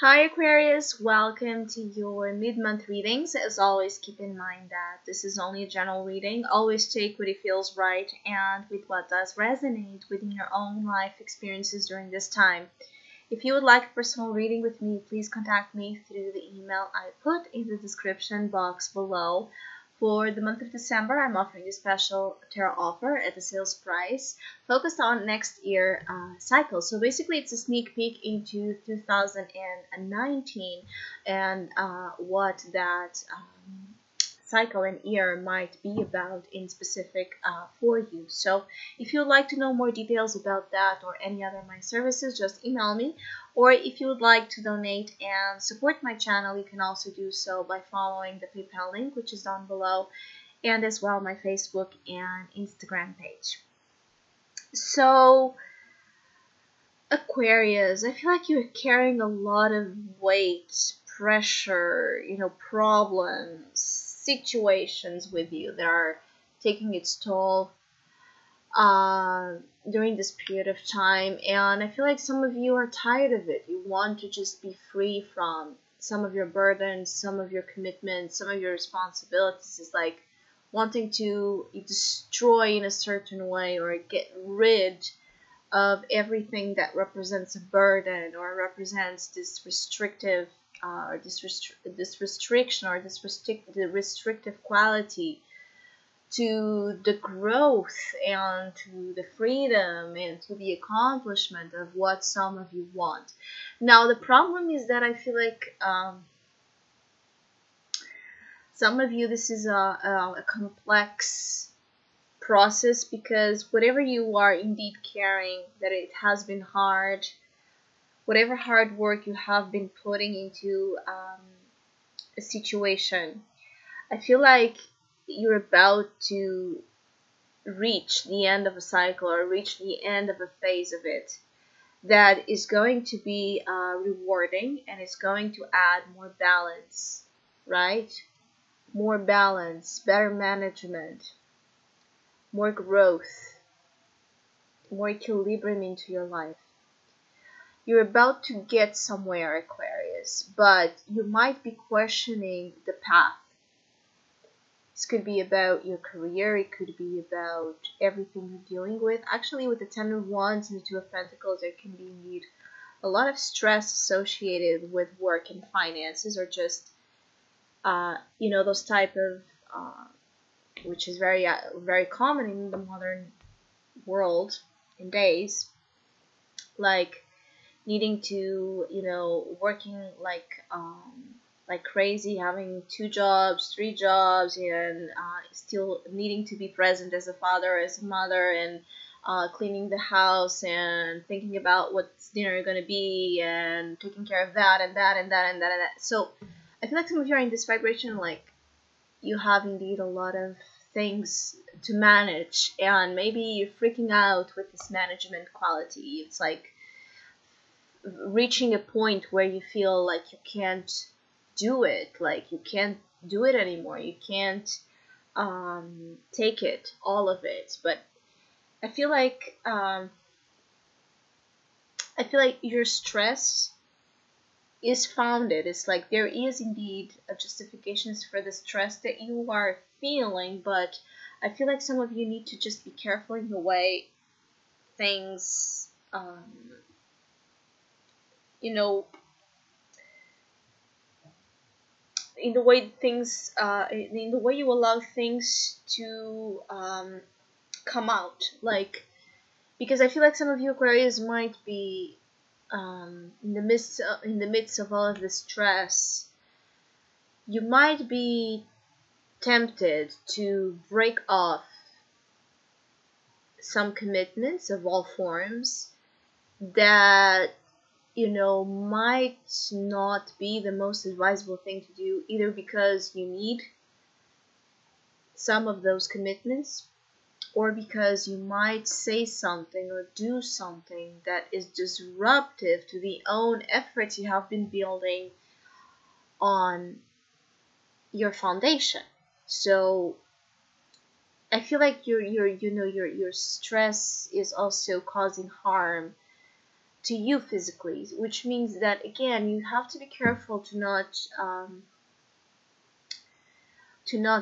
Hi Aquarius, welcome to your mid-month readings. As always, keep in mind that this is only a general reading. Always take what it feels right and with what does resonate within your own life experiences during this time. If you would like a personal reading with me, please contact me through the email I put in the description box below. For the month of December, I'm offering a special tarot offer at the sales price focused on next year cycle. So basically, it's a sneak peek into 2019 and what that cycle and year might be about in specific for you. So if you'd like to know more details about that or any other of my services, just email me. Or if you would like to donate and support my channel, you can also do so by following the PayPal link, which is down below, and as well my Facebook and Instagram page. So Aquarius, I feel like you're carrying a lot of weight, pressure, problems, situations with you that are taking its toll during this period of time. And I feel like some of you are tired of it. You want to just be free from some of your burdens, some of your commitments, some of your responsibilities. It's like wanting to destroy in a certain way or get rid of everything that represents a burden or represents this restrictive or this restriction or the restrictive quality to the growth and to the freedom and to the accomplishment of what some of you want. Now the problem is that I feel like some of you, this is a complex process, because whatever you are indeed carrying, that it has been hard, whatever hard work you have been putting into a situation, I feel like you're about to reach the end of a cycle or reach the end of a phase of it that is going to be rewarding, and it's going to add more balance, right? More balance, better management, more growth, more equilibrium into your life. You're about to get somewhere, Aquarius, but you might be questioning the path. This could be about your career, it could be about everything you're dealing with. Actually, with the Ten of Wands and the Two of Pentacles, there can be indeed a lot of stress associated with work and finances, or just, those type of, which is very, very common in the modern world in days, like needing to, working like crazy, having 2 jobs, 3 jobs, and still needing to be present as a father, as a mother, and cleaning the house and thinking about what's dinner going to be and taking care of that and that and that and that and that. So I feel like some of you are in this vibration, like you have indeed a lot of things to manage, and maybe you're freaking out with this management quality. It's like reaching a point where you feel like you can't do it, like you can't do it anymore, you can't take it, all of it. But I feel like your stress is founded. It's like there is indeed a justification for the stress that you are feeling, but I feel like some of you need to just be careful in the way things in the way you allow things to come out, like, because I feel like some of you Aquarius might be in the midst of all of the stress. You might be tempted to break off some commitments of all forms that might not be the most advisable thing to do, either because you need some of those commitments, or because you might say something or do something that is disruptive to the own efforts you have been building on your foundation. So I feel like your stress is also causing harm to you physically, which means that again you have to be careful to not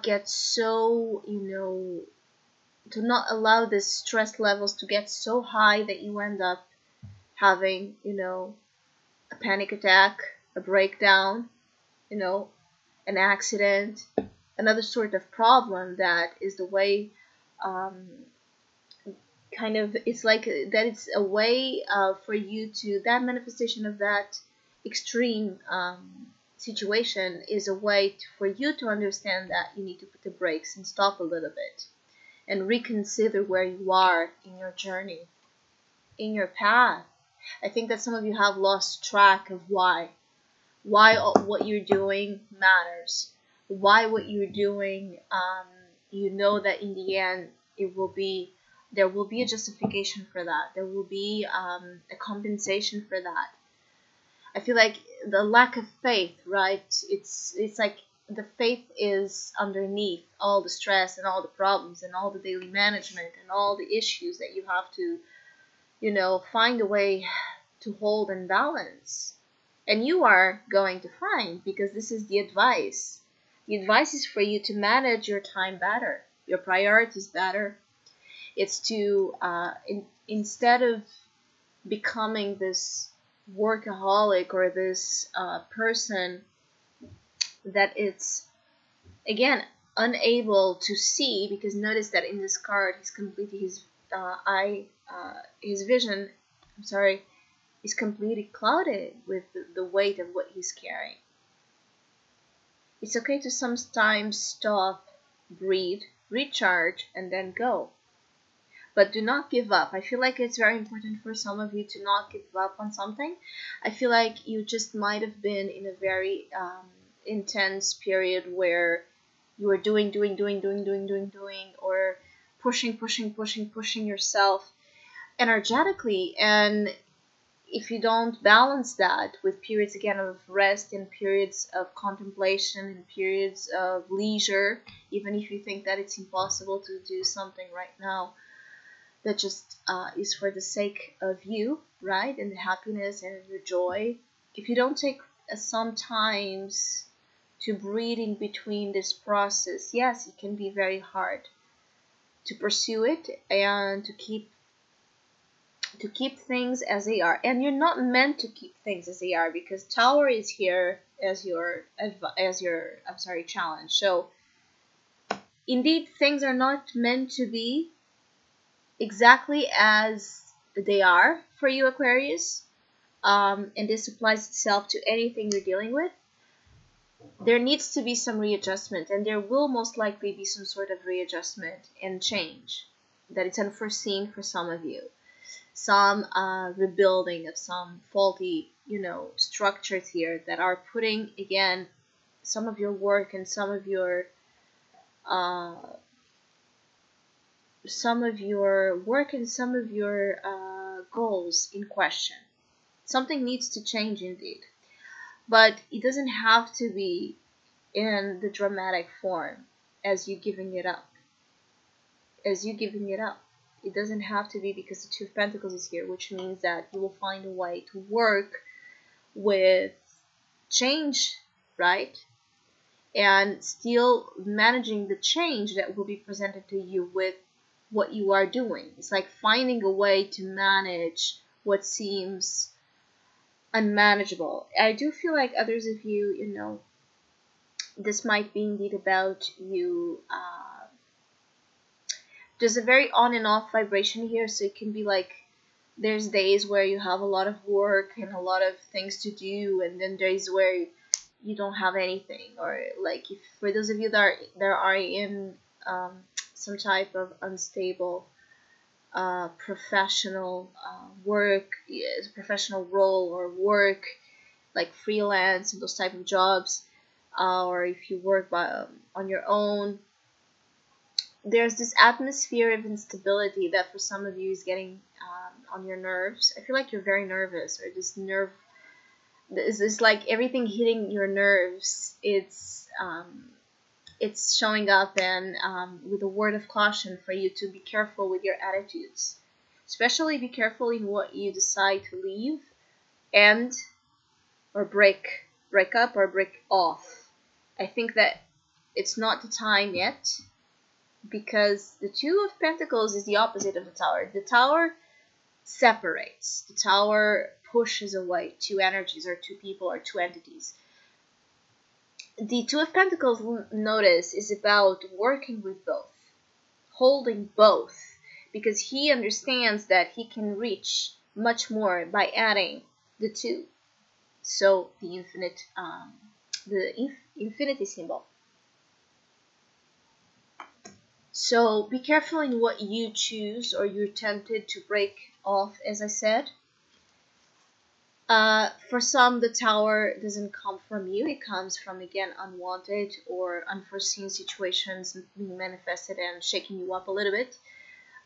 get so, to not allow the stress levels to get so high that you end up having, a panic attack, a breakdown, an accident, another sort of problem that is the way, kind of, it's like that it's a way for you to, that manifestation of that extreme situation is a way for you to understand that you need to put the brakes and stop a little bit and reconsider where you are in your journey, in your path. I think that some of you have lost track of why what you're doing matters, why what you're doing, that in the end there will be a justification for that, there will be a compensation for that. I feel like the lack of faith, right? It's like the faith is underneath all the stress and all the problems and all the daily management and all the issues that you have to, find a way to hold and balance. And you are going to find, because this is the advice. The advice is for you to manage your time better, your priorities better. It's to, instead of becoming this workaholic or this person that it's, again, unable to see, because notice that in this card, he's completely, his vision, is completely clouded with the weight of what he's carrying. It's okay to sometimes stop, breathe, recharge, and then go. But do not give up. I feel like it's very important for some of you to not give up on something. I feel like you just might have been in a very intense period where you were doing, or pushing yourself energetically. And if you don't balance that with periods again of rest and periods of contemplation and periods of leisure, even if you think that it's impossible to do something right now that just is for the sake of you, right, and the happiness and your joy, if you don't take some times to breathe in between this process, yes, it can be very hard to pursue it and to keep things as they are. And you're not meant to keep things as they are, because Tower is here as your challenge. So indeed, things are not meant to be exactly as they are for you, Aquarius, and this applies itself to anything you're dealing with. There needs to be some readjustment, and there will most likely be some sort of readjustment and change that it's unforeseen for some of you. Some rebuilding of some faulty, structures here that are putting, again, some of your work and some of your goals in question. Something needs to change indeed, but it doesn't have to be in the dramatic form as you giving it up. It doesn't have to be, because the Two of Pentacles is here, which means that you will find a way to work with change, right? And still managing the change that will be presented to you with what you are doing. It's like finding a way to manage what seems unmanageable. I do feel like others of you, this might be indeed about you. There's a very on and off vibration here, so it can be like there's days where you have a lot of work and a lot of things to do, and then days where you don't have anything, or like, if for those of you that are in some type of unstable professional work, professional role or work, like freelance and those type of jobs, or if you work on your own, there's this atmosphere of instability that for some of you is getting on your nerves. I feel like you're very nervous, or this like everything hitting your nerves. It's showing up, and with a word of caution for you to be careful with your attitudes. Especially be careful in what you decide to leave, end, or break up or break off. I think that it's not the time yet, because the Two of Pentacles is the opposite of the Tower. The Tower separates. The Tower pushes away two energies or two people or two entities. The Two of Pentacles, notice, is about working with both, holding both, because he understands that he can reach much more by adding the two. So the infinity symbol. So be careful in what you choose or you're tempted to break off, as I said. For some, the Tower doesn't come from you. It comes from, again, unwanted or unforeseen situations being manifested and shaking you up a little bit.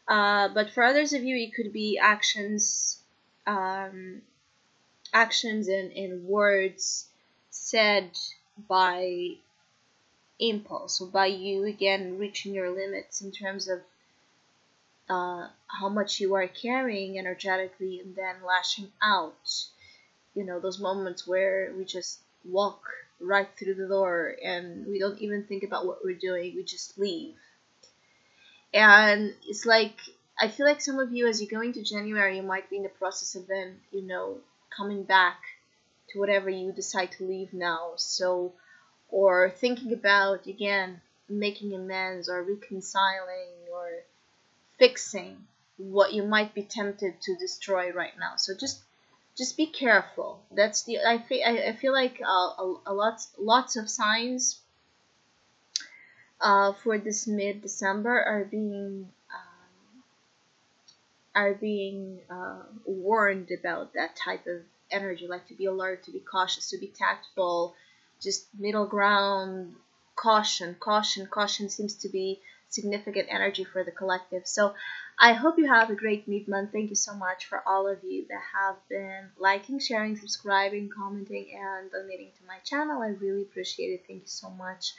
But for others of you, it could be actions and words said by impulse, so by you, again, reaching your limits in terms of how much you are carrying energetically, and then lashing out. You know, those moments where we just walk right through the door and we don't even think about what we're doing, we just leave. And it's like, I feel like some of you, as you go into January, you might be in the process of then, coming back to whatever you decide to leave now. So, or thinking about, again, making amends or reconciling or fixing what you might be tempted to destroy right now. So just be careful. That's the I feel like lots of signs for this mid-December are being warned about that type of energy, like to be alert, to be cautious, to be tactful, just middle ground, caution seems to be significant energy for the collective. So I hope you have a great mid-month. Thank you so much for all of you that have been liking, sharing, subscribing, commenting, and donating to my channel. I really appreciate it. Thank you so much.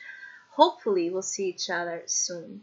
Hopefully we'll see each other soon.